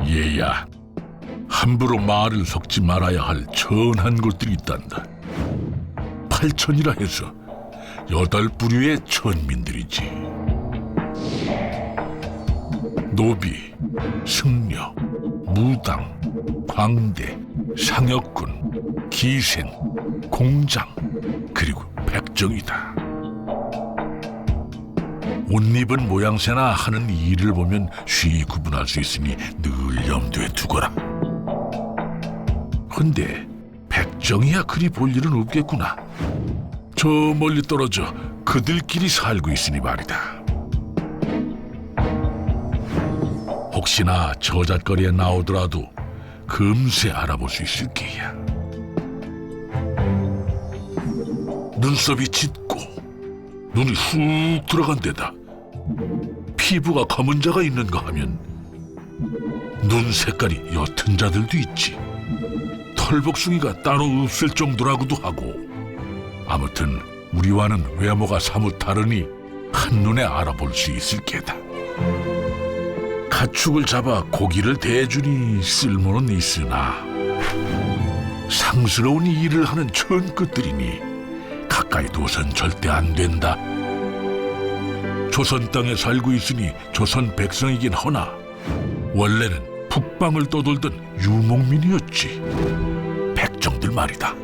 얘야, 함부로 말을 섞지 말아야 할 천한 곳들이 있단다. 8천이라 해서 8부류의 천민들이지. 노비, 승려, 무당, 광대, 상역군, 기생, 공장, 그리고 백정이다. 옷 입은 모양새나 하는 일을 보면 쉬이 구분할 수 있으니 늘 염두에 두거라. 근데 백정이야 그리 볼 일은 없겠구나. 저 멀리 떨어져 그들끼리 살고 있으니 말이다. 혹시나 저잣거리에 나오더라도 금세 알아볼 수 있을 게야. 눈썹이 짙고 눈이 훅 들어간 데다 피부가 검은 자가 있는가 하면 눈 색깔이 옅은 자들도 있지. 털복숭이가 따로 없을 정도라고도 하고. 아무튼 우리와는 외모가 사뭇 다르니 한눈에 알아볼 수 있을 게다. 가축을 잡아 고기를 대주니 쓸모는 있으나 상스러운 일을 하는 천끝들이니 가까이 둬선 절대 안 된다. 조선 땅에 살고 있으니 조선 백성이긴 허나 원래는 북방을 떠돌던 유목민이었지. 백정들 말이다.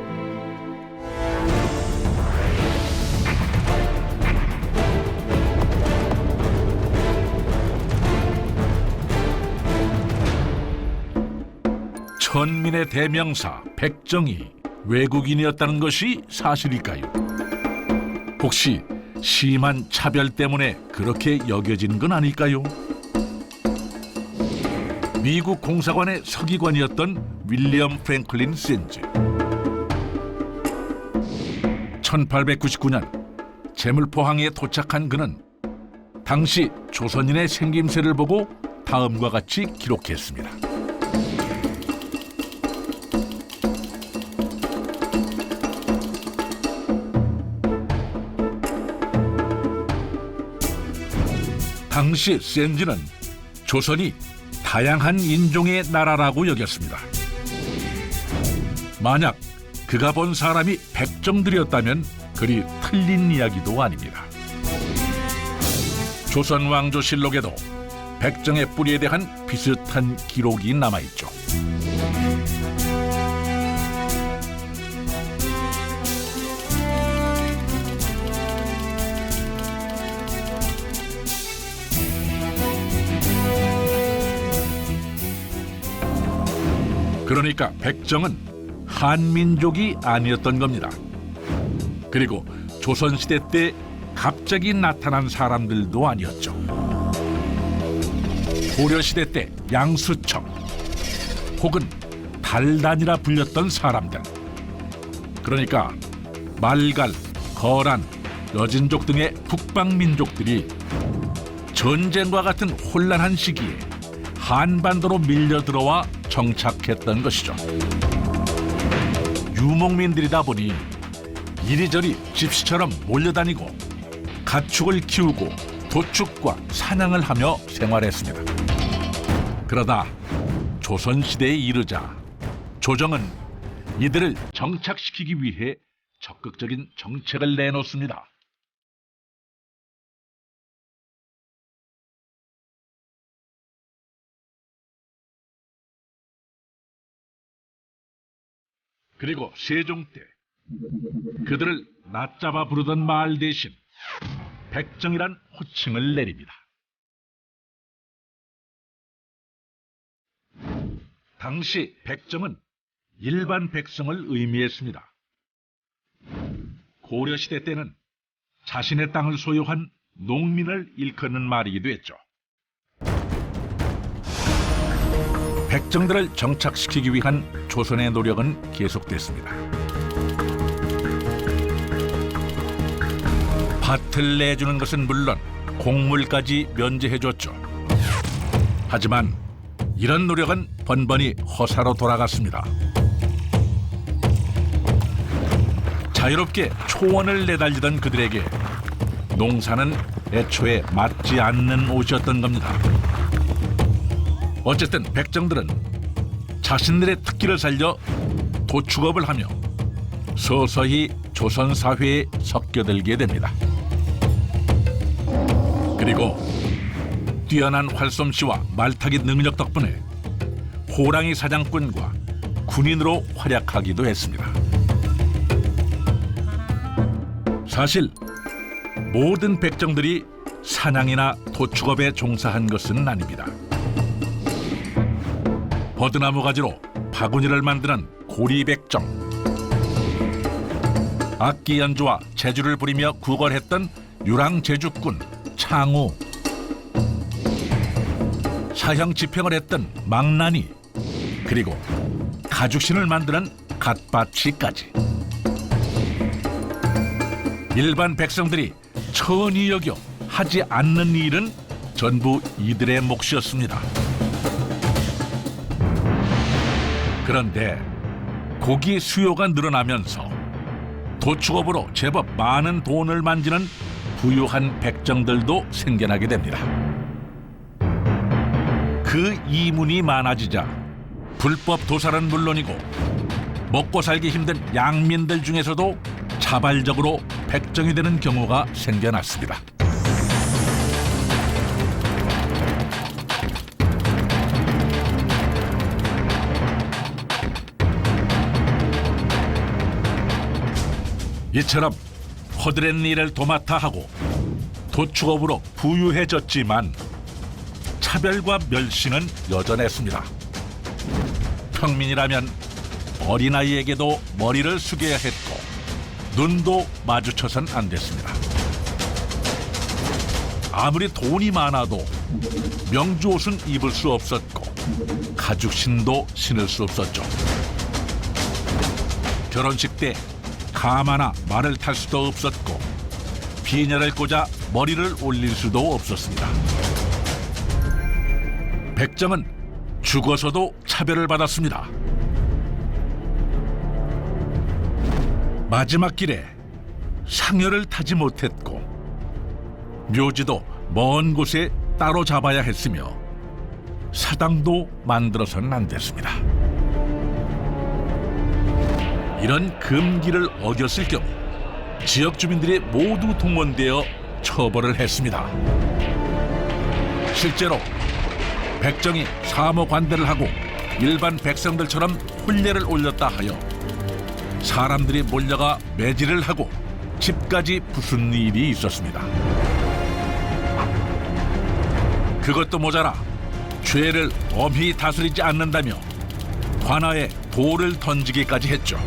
천민의 대명사 백정이 외국인이었다는 것이 사실일까요? 혹시 심한 차별 때문에 그렇게 여겨지는 건 아닐까요? 미국 공사관의 서기관이었던 윌리엄 프랭클린 샌즈. 1899년 제물포항에 도착한 그는 당시 조선인의 생김새를 보고 다음과 같이 기록했습니다. 당시 샌즈는 조선이 다양한 인종의 나라라고 여겼습니다. 만약 그가 본 사람이 백정들이었다면 그리 틀린 이야기도 아닙니다. 조선 왕조실록에도 백정의 뿌리에 대한 비슷한 기록이 남아있죠. 그러니까 백정은 한민족이 아니었던 겁니다. 그리고 조선시대 때 갑자기 나타난 사람들도 아니었죠. 고려시대 때 양수청 혹은 달단이라 불렸던 사람들. 그러니까 말갈, 거란, 여진족 등의 북방민족들이 전쟁과 같은 혼란한 시기에 한반도로 밀려들어와 정착했던 것이죠. 유목민들이다 보니 이리저리 집시처럼 몰려다니고 가축을 키우고 도축과 사냥을 하며 생활했습니다. 그러다 조선시대에 이르자 조정은 이들을 정착시키기 위해 적극적인 정책을 내놓습니다. 그리고 세종 때 그들을 낮잡아 부르던 말 대신 백정이란 호칭을 내립니다. 당시 백정은 일반 백성을 의미했습니다. 고려시대 때는 자신의 땅을 소유한 농민을 일컫는 말이기도 했죠. 백정들을 정착시키기 위한 조선의 노력은 계속됐습니다. 밭을 내주는 것은 물론 곡물까지 면제해줬죠. 하지만 이런 노력은 번번이 허사로 돌아갔습니다. 자유롭게 초원을 내달리던 그들에게 농사는 애초에 맞지 않는 옷이었던 겁니다. 어쨌든 백정들은 자신들의 특기를 살려 도축업을 하며 서서히 조선 사회에 섞여들게 됩니다. 그리고 뛰어난 활솜씨와 말타기 능력 덕분에 호랑이 사냥꾼과 군인으로 활약하기도 했습니다. 사실 모든 백정들이 사냥이나 도축업에 종사한 것은 아닙니다. 버드나무 가지로 바구니를 만드는 고리백정, 악기 연주와 재주를 부리며 구걸했던 유랑제주꾼 창우, 사형 집행을 했던 망나니, 그리고 가죽신을 만드는 갓바치까지 일반 백성들이 천히 여겨 하지 않는 일은 전부 이들의 몫이었습니다. 그런데 고기 수요가 늘어나면서 도축업으로 제법 많은 돈을 만지는 부유한 백정들도 생겨나게 됩니다. 그 이문이 많아지자 불법 도살은 물론이고 먹고 살기 힘든 양민들 중에서도 자발적으로 백정이 되는 경우가 생겨났습니다. 이처럼 허드렛 일을 도맡아 하고 도축업으로 부유해졌지만 차별과 멸시는 여전했습니다. 평민이라면 어린아이에게도 머리를 숙여야 했고 눈도 마주쳐선 안 됐습니다. 아무리 돈이 많아도 명주옷은 입을 수 없었고 가죽신도 신을 수 없었죠. 결혼식 때 가마나 말을 탈 수도 없었고 비녀를 꽂아 머리를 올릴 수도 없었습니다. 백정은 죽어서도 차별을 받았습니다. 마지막 길에 상여를 타지 못했고 묘지도 먼 곳에 따로 잡아야 했으며 사당도 만들어서는 안 됐습니다. 이런 금기를 어겼을 경우 지역 주민들이 모두 동원되어 처벌을 했습니다. 실제로 백정이 사모관대를 하고 일반 백성들처럼 혼례를 올렸다 하여 사람들이 몰려가 매질을 하고 집까지 부순 일이 있었습니다. 그것도 모자라 죄를 엄히 다스리지 않는다며 관아에 돌을 던지기까지 했죠.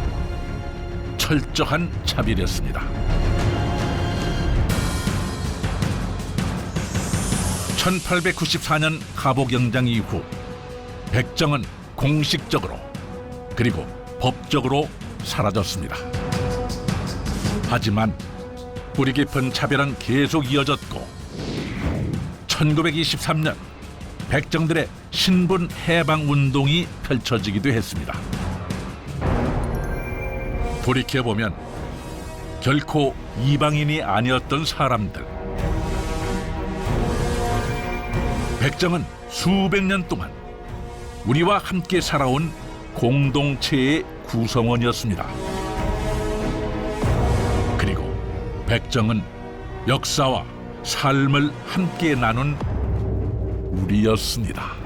철저한 차별이었습니다. 1894년 가보경장 이후 백정은 공식적으로 그리고 법적으로 사라졌습니다. 하지만 뿌리 깊은 차별은 계속 이어졌고 1923년 백정들의 신분 해방 운동이 펼쳐지기도 했습니다. 돌이켜보면 결코 이방인이 아니었던 사람들. 백정은 수백 년 동안 우리와 함께 살아온 공동체의 구성원이었습니다. 그리고 백정은 역사와 삶을 함께 나눈 우리였습니다.